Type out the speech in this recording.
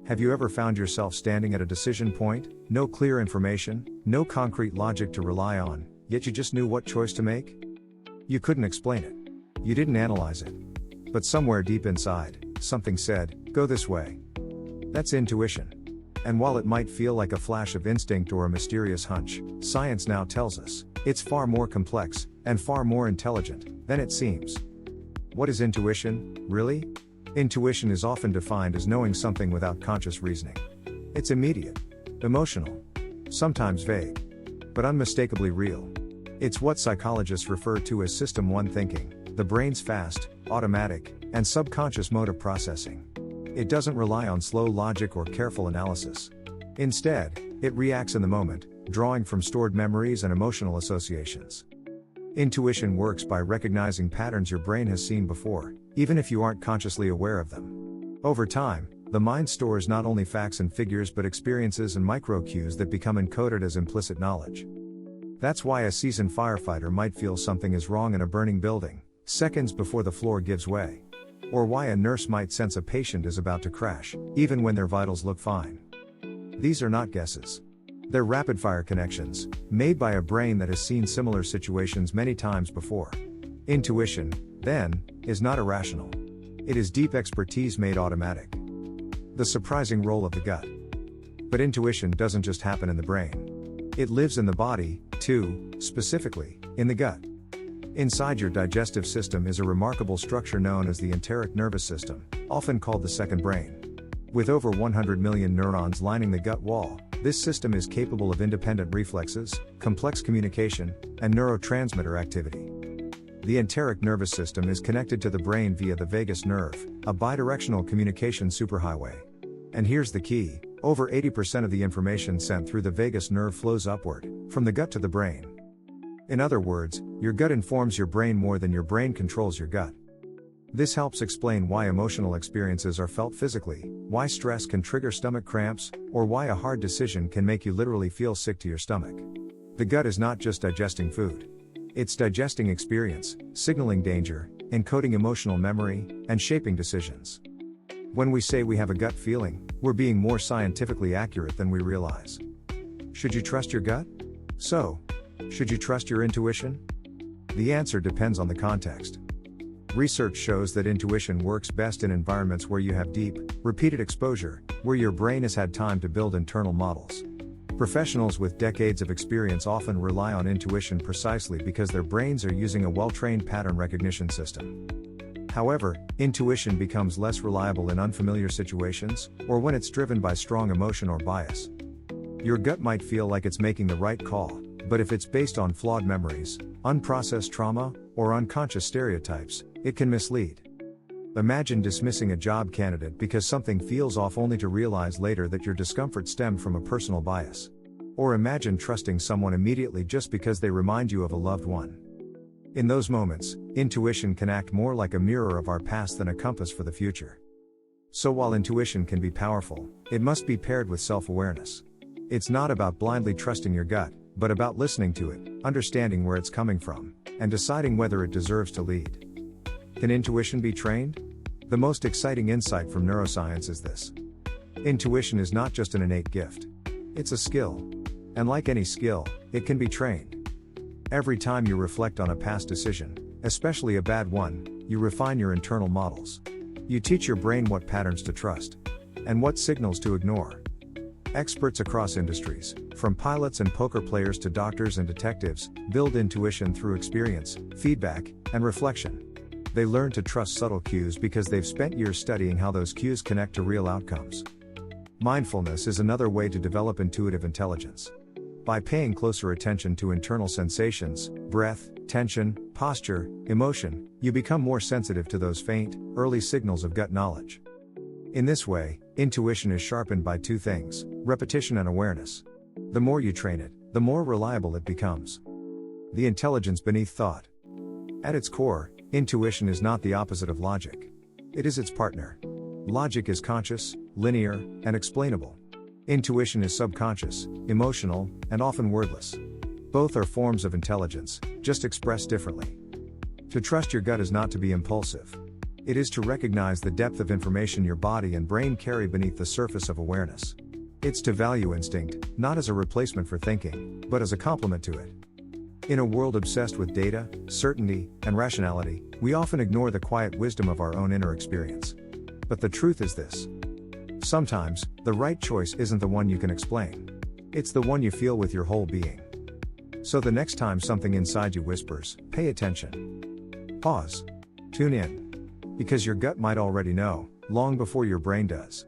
Have you ever found yourself standing at a decision point, no clear information, no concrete logic to rely on, yet you just knew what choice to make? You couldn't explain it. You didn't analyze it. But somewhere deep inside, something said, go this way. That's intuition. And while it might feel like a flash of instinct or a mysterious hunch, science now tells us, it's far more complex, and far more intelligent, than it seems. What is intuition, really? Intuition is often defined as knowing something without conscious reasoning. It's immediate, emotional, sometimes vague, but unmistakably real. It's what psychologists refer to as System 1 thinking, the brain's fast, automatic, and subconscious mode of processing. It doesn't rely on slow logic or careful analysis. Instead, it reacts in the moment, drawing from stored memories and emotional associations. Intuition works by recognizing patterns your brain has seen before, even if you aren't consciously aware of them. Over time, the mind stores not only facts and figures but experiences and micro-cues that become encoded as implicit knowledge. That's why a seasoned firefighter might feel something is wrong in a burning building, seconds before the floor gives way. Or why a nurse might sense a patient is about to crash, even when their vitals look fine. These are not guesses. They're rapid-fire connections, made by a brain that has seen similar situations many times before. Intuition, then, is not irrational. It is deep expertise made automatic. The surprising role of the gut. But intuition doesn't just happen in the brain. It lives in the body, too, specifically, in the gut. Inside your digestive system is a remarkable structure known as the enteric nervous system, often called the second brain. With over 100 million neurons lining the gut wall, this system is capable of independent reflexes, complex communication, and neurotransmitter activity. The enteric nervous system is connected to the brain via the vagus nerve, a bidirectional communication superhighway. And here's the key, over 80% of the information sent through the vagus nerve flows upward, from the gut to the brain. In other words, your gut informs your brain more than your brain controls your gut. This helps explain why emotional experiences are felt physically, why stress can trigger stomach cramps, or why a hard decision can make you literally feel sick to your stomach. The gut is not just digesting food. It's digesting experience, signaling danger, encoding emotional memory, and shaping decisions. When we say we have a gut feeling, we're being more scientifically accurate than we realize. Should you trust your gut? So, should you trust your intuition? The answer depends on the context. Research shows that intuition works best in environments where you have deep, repeated exposure, where your brain has had time to build internal models. Professionals with decades of experience often rely on intuition precisely because their brains are using a well-trained pattern recognition system. However, intuition becomes less reliable in unfamiliar situations, or when it's driven by strong emotion or bias. Your gut might feel like it's making the right call, but if it's based on flawed memories, unprocessed trauma, or unconscious stereotypes, it can mislead. Imagine dismissing a job candidate because something feels off only to realize later that your discomfort stemmed from a personal bias. Or imagine trusting someone immediately just because they remind you of a loved one. In those moments, intuition can act more like a mirror of our past than a compass for the future. So while intuition can be powerful, it must be paired with self-awareness. It's not about blindly trusting your gut, but about listening to it, understanding where it's coming from, and deciding whether it deserves to lead. Can intuition be trained? The most exciting insight from neuroscience is this. Intuition is not just an innate gift. It's a skill. And like any skill, it can be trained. Every time you reflect on a past decision, especially a bad one, you refine your internal models. You teach your brain what patterns to trust, and what signals to ignore. Experts across industries, from pilots and poker players to doctors and detectives, build intuition through experience, feedback, and reflection. They learn to trust subtle cues because they've spent years studying how those cues connect to real outcomes. Mindfulness is another way to develop intuitive intelligence. By paying closer attention to internal sensations, breath, tension, posture, emotion, you become more sensitive to those faint, early signals of gut knowledge. In this way, intuition is sharpened by two things: repetition and awareness. The more you train it, the more reliable it becomes. The intelligence beneath thought. At its core, intuition is not the opposite of logic. It is its partner. Logic is conscious, linear, and explainable. Intuition is subconscious, emotional, and often wordless. Both are forms of intelligence, just expressed differently. To trust your gut is not to be impulsive. It is to recognize the depth of information your body and brain carry beneath the surface of awareness. It's to value instinct, not as a replacement for thinking, but as a complement to it. In a world obsessed with data, certainty, and rationality, we often ignore the quiet wisdom of our own inner experience. But the truth is this. Sometimes, the right choice isn't the one you can explain. It's the one you feel with your whole being. So the next time something inside you whispers, pay attention. Pause. Tune in. Because your gut might already know, long before your brain does.